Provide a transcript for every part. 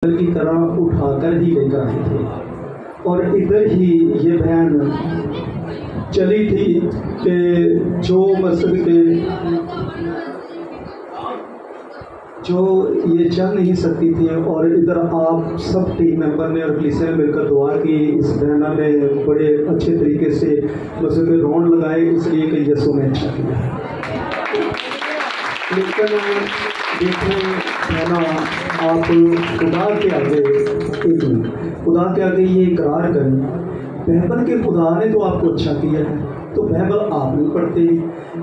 की तरह उठाकर ही लेकर आए थे और इधर ही ये बहन चली थी कि जो मस्जिद के जो ये चल नहीं सकती थी और इधर आप सब टीम मेंबर ने और पुलिस ने मिलकर दुआ की। इस बहना ने बड़े अच्छे तरीके से मस्जिद के रौंड लगाए, इसलिए कि यसू ने अच्छा किया। लेकिन देखें बहना, आप खुदा के आगे खुदा के आगे ये इकरार करें, बाइबल के खुदा ने तो आपको अच्छा किया है, तो बाइबल आप नहीं पढ़ते।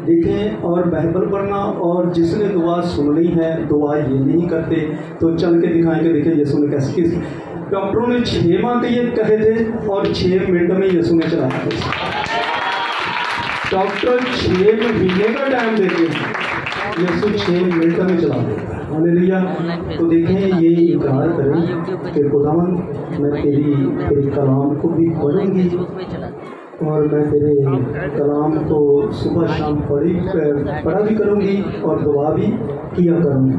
देखें, और बाइबल पढ़ना और जिसने दुआ सुननी है दुआ ये नहीं करते, तो चल के दिखाएंगे। देखें यीशु ने कैसे किस डॉक्टरों ने 6 माह के ये कहे थे और 6 मिनट में यीशु ने चलाया था। डॉक्टर 6 महीने का टाइम देते हैं, यीशु 6 मिनट में चला देता है। हालेलुया। तो देखें, ये इकरार करें कि खुदावंद मैं तेरी कलाम को भी पढ़ूंगी और मैं तेरे कलाम को सुबह शाम पढ़ा भी करूंगी और दुआ भी किया करूंगी।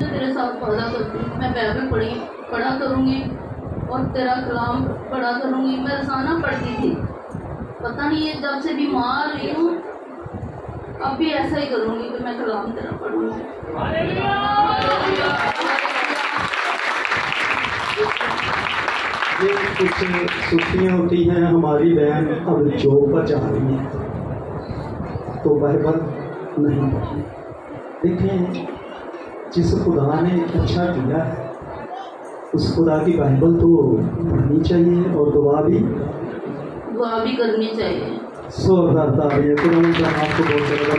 तेरे साथ वादा करती हूँ, मैं बाइबल पढ़ा करूँगी और तेरा कलाम पढ़ा करूँगी। मैं रोज़ाना पढ़ती थी, पता नहीं है जब से बीमार रही हूँ अब भी ऐसा ही करूँगी कि मैं कलाम तेरा पढ़ूँगी। ये कुछ छुट्टियाँ होती हैं, हमारी बहन अब जॉब पर जा रही है तो बाइबल नहीं पढ़ी। देखें, जिस खुदा ने अच्छा किया है उस खुदा की बाइबल तो पढ़नी चाहिए और दुआ भी करनी चाहिए। सो आपको बहुत ज़्यादा